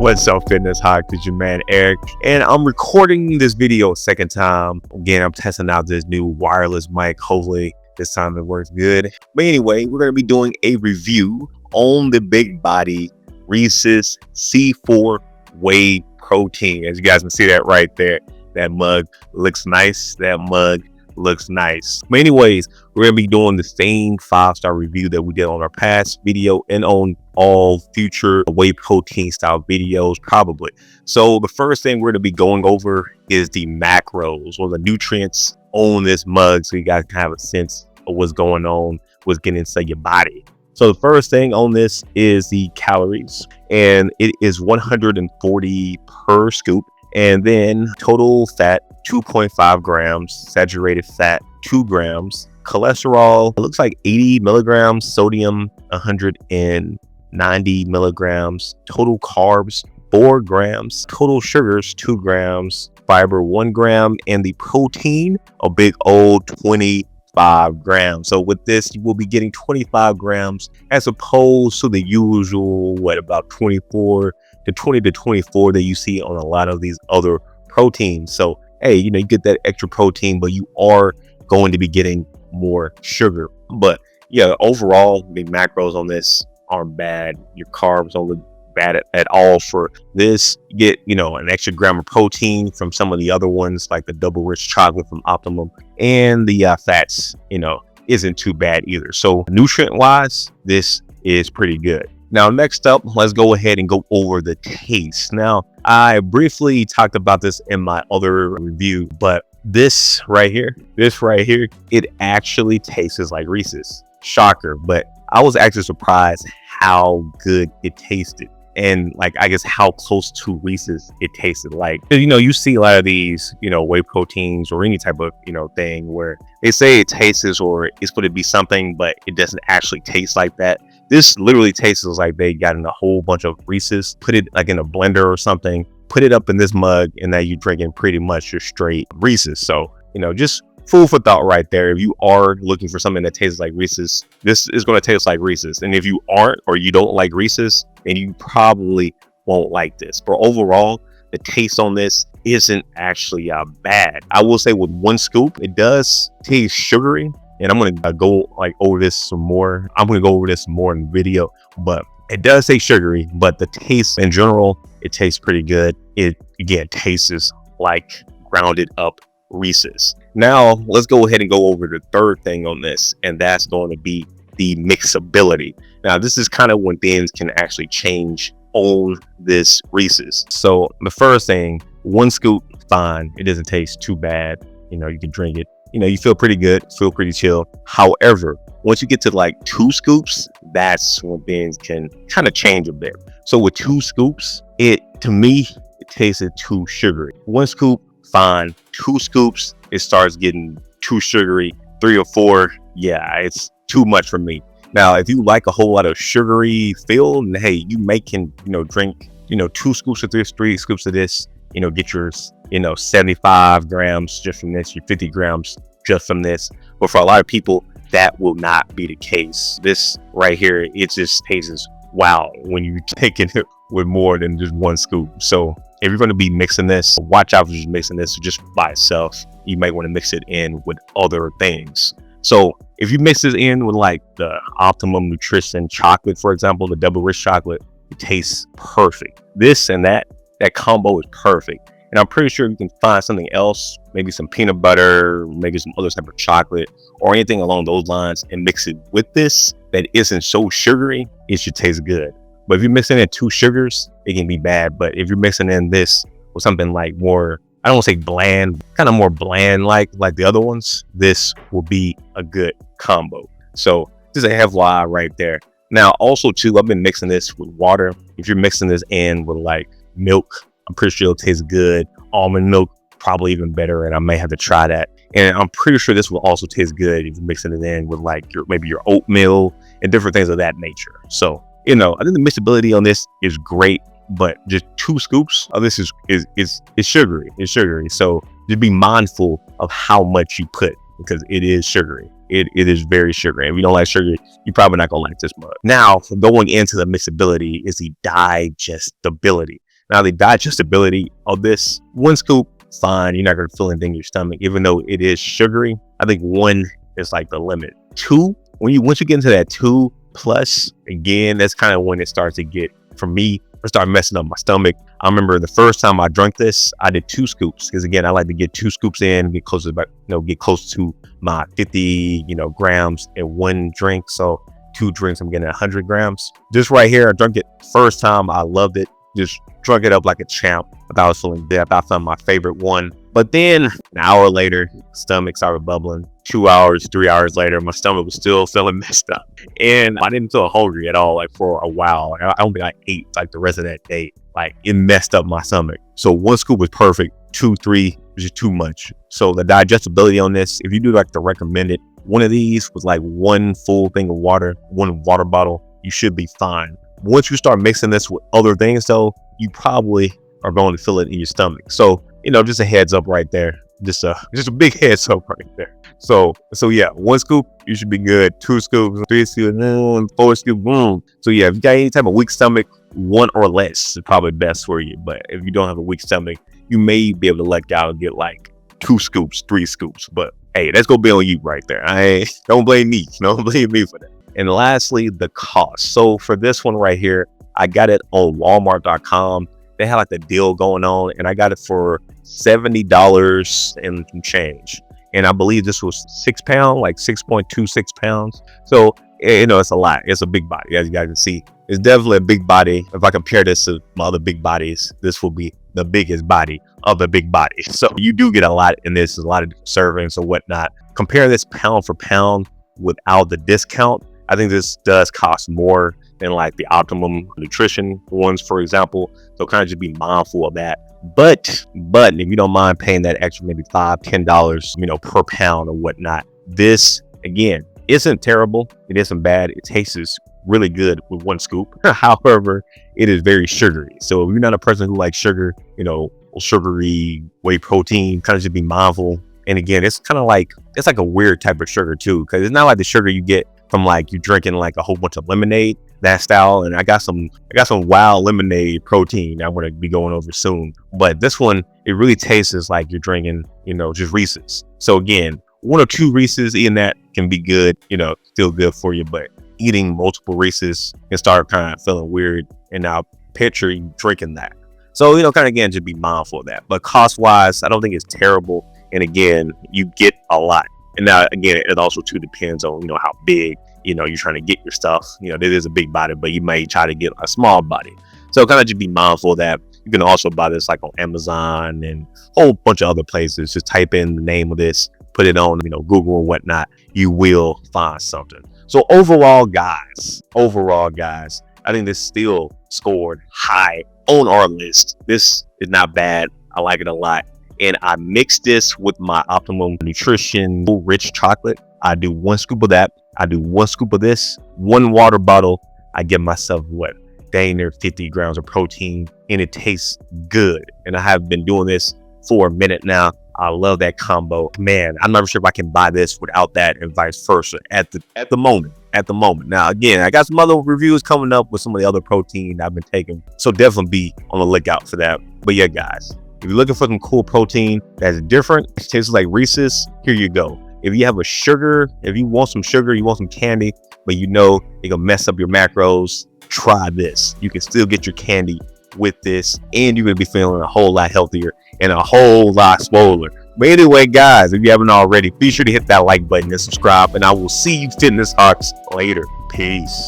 What's up, fitness hawk? It's your man Eric, and I'm recording this video a second time. Again, I'm testing out this new wireless mic. Hopefully this time it works good. But anyway, we're going to be doing a review on the big body Reese's C4 Whey Protein. As you guys can see that right there, that mug looks nice. That mug looks nice. But anyways, we're gonna be doing the same 5-star review that we did on our past video and on all future whey protein style videos probably. So the first thing we're gonna be going over is the macros or the nutrients on this mug, so you guys can have a sense of what's going on, what's getting inside your body. So the first thing on this is the calories, and it is 140 per scoop. And then total fat 2.5 grams, saturated fat 2 grams, cholesterol, it looks like 80 milligrams, sodium 190 milligrams, total carbs 4 grams, total sugars 2 grams, fiber 1 gram, and the protein a big old 25 grams. So with this, you will be getting 25 grams as opposed to the usual, about 24 to 20 to 24 that you see on a lot of these other proteins. So hey, you get that extra protein, but you are going to be getting more sugar. But yeah, overall the macros on this aren't bad. Your carbs don't look bad at all for this. You get an extra gram of protein from some of the other ones, like the double rich chocolate from Optimum, and the fats isn't too bad either. So nutrient wise, this is pretty good. Now, next up, let's go ahead and go over the taste. Now, I briefly talked about this in my other review, but this right here, it actually tastes like Reese's. Shocker, but I was actually surprised how good it tasted. And I guess how close to Reese's it tasted like. You see a lot of these, whey proteins or any type of, thing where they say it tastes or it's going to be something, but it doesn't actually taste like that. This literally tastes like they got in a whole bunch of Reese's, put it in a blender or something, put it up in this mug, and now you're drinking pretty much your straight Reese's. So, just food for thought right there. If you are looking for something that tastes like Reese's, this is going to taste like Reese's. And if you aren't, or you don't like Reese's, then you probably won't like this. But overall, the taste on this isn't actually bad. I will say with one scoop, it does taste sugary. And I'm going to go over this some more. I'm going to go over this more in the video, but it does taste sugary, but the taste in general, it tastes pretty good. It again tastes like grounded up Reese's. Now let's go ahead and go over the third thing on this, and that's going to be the mixability. Now this is kind of when things can actually change on this Reese's. So the first thing, one scoop, fine. It doesn't taste too bad. You can drink it. You feel pretty good, feel pretty chill. However, once you get to 2 scoops, that's when things can kind of change a bit. So with 2 scoops, to me, it tasted too sugary. 1 scoop, fine. 2 scoops, it starts getting too sugary. 3 or 4, yeah, it's too much for me. Now, if you like a whole lot of sugary feel, and hey, you can, drink, 2 scoops of this, 3 scoops of this, get yours, 75 grams just from this, your 50 grams just from this. But for a lot of people, that will not be the case. This right here, it just tastes wow when you're taking it with more than just 1 scoop. So if you're going to be mixing this, watch out for just mixing this just by itself. You might want to mix it in with other things. So if you mix this in with the Optimum Nutrition chocolate, for example, the double rich chocolate, it tastes perfect. This and that combo is perfect. And I'm pretty sure you can find something else, maybe some peanut butter, maybe some other type of chocolate or anything along those lines, and mix it with this that isn't so sugary. It should taste good. But if you're mixing in 2 sugars, it can be bad. But if you're mixing in this with something more, I don't want to say bland, kind of more bland like the other ones, this will be a good combo. So this is a FYI right there. Now also too, I've been mixing this with water. If you're mixing this in with milk, I'm pretty sure it'll taste good. Almond milk, probably even better, and I may have to try that. And I'm pretty sure this will also taste good if you're mixing it in with maybe your oatmeal and different things of that nature. So I think the mixability on this is great, but just 2 scoops of this is sugary. It's sugary. So just be mindful of how much you put, because it is sugary. It is very sugary. If you don't like sugar, you're probably not gonna like this mug. Now, going into the mixability is the digestibility. Now the digestibility of this, 1 scoop, fine. You're not going to feel anything in your stomach, even though it is sugary. I think 1 is like the limit. 2, once you get into that 2 plus, again, that's kind of when it starts to get, for me, it started messing up my stomach. I remember the first time I drank this, I did 2 scoops because, again, I like to get 2 scoops in, get close to my 50 grams in 1 drink. So 2 drinks, I'm getting 100 grams. This right here, I drank it first time. I loved it. Just drunk it up like a champ. I thought I was feeling death. I found my favorite one. But then an hour later, stomach started bubbling. 2 hours, 3 hours later, my stomach was still feeling messed up. And I didn't feel hungry at all, like for a while. Like, I don't think I ate like the rest of that day. Like it messed up my stomach. So 1 scoop was perfect. 2, 3 was just too much. So the digestibility on this, if you do like the recommended, one of these was like 1 full thing of water, 1 water bottle, you should be fine. Once you start mixing this with other things though, you probably are going to feel it in your stomach. So, just a heads up right there. Just a big heads up right there. So yeah, 1 scoop, you should be good. 2 scoops, 3 scoops, 4 scoops, boom. So yeah, if you got any type of weak stomach, 1 or less is probably best for you. But if you don't have a weak stomach, you may be able to let go and get like 2 scoops, 3 scoops. But hey, that's gonna be on you right there. Don't blame me. Don't blame me for that. And lastly, the cost. So for this one right here, I got it on Walmart.com. They had like the deal going on, and I got it for $70 and some change. And I believe this was 6 pounds, like 6.26 pounds. So, it's a lot. It's a big body, as you guys can see. It's definitely a big body. If I compare this to my other big bodies, this will be the biggest body of the big body. So you do get a lot in this, a lot of different servings or whatnot. Compare this pound for pound without the discount. I think this does cost more than like the Optimum Nutrition ones, for example. So kind of just be mindful of that. But if you don't mind paying that extra, maybe $5, $10, per pound or whatnot, this again isn't terrible. It isn't bad. It tastes really good with 1 scoop. However, it is very sugary. So if you're not a person who likes sugar, sugary whey protein, kind of just be mindful. And again, it's kind of like, it's like a weird type of sugar too, because it's not like the sugar you get from like you drinking like a whole bunch of lemonade, that style. And I got some wild lemonade protein I'm going to be going over soon. But this one, it really tastes like you're drinking, just Reese's. So again, 1 or 2 Reese's, eating that can be good, still good for you. But eating multiple Reese's can start kind of feeling weird. And now picture you drinking that. So, kind of again, just be mindful of that. But cost wise, I don't think it's terrible. And again, you get a lot. And now again, it also too depends on, how big, you're trying to get your stuff. This is a big body, but you may try to get a small body. So kind of just be mindful of that. You can also buy this like on Amazon and a whole bunch of other places. Just type in the name of this, put it on, Google and whatnot. You will find something. So overall, guys, I think this still scored high on our list. This is not bad. I like it a lot. And I mix this with my Optimum Nutrition rich chocolate. I do 1 scoop of that. I do 1 scoop of this, 1 water bottle. I give myself dang near 50 grams of protein, and it tastes good. And I have been doing this for a minute now. I love that combo. Man, I'm not sure if I can buy this without that and vice versa at the moment. Now, again, I got some other reviews coming up with some of the other protein I've been taking. So definitely be on the lookout for that. But yeah, guys, if you're looking for some cool protein that's different, it tastes like Reese's, here you go. If you have if you want some sugar, you want some candy, but it gonna mess up your macros, try this. You can still get your candy with this, and you're gonna be feeling a whole lot healthier and a whole lot swoller. But anyway, guys, if you haven't already, be sure to hit that like button and subscribe, and I will see you fitness hawks later. Peace.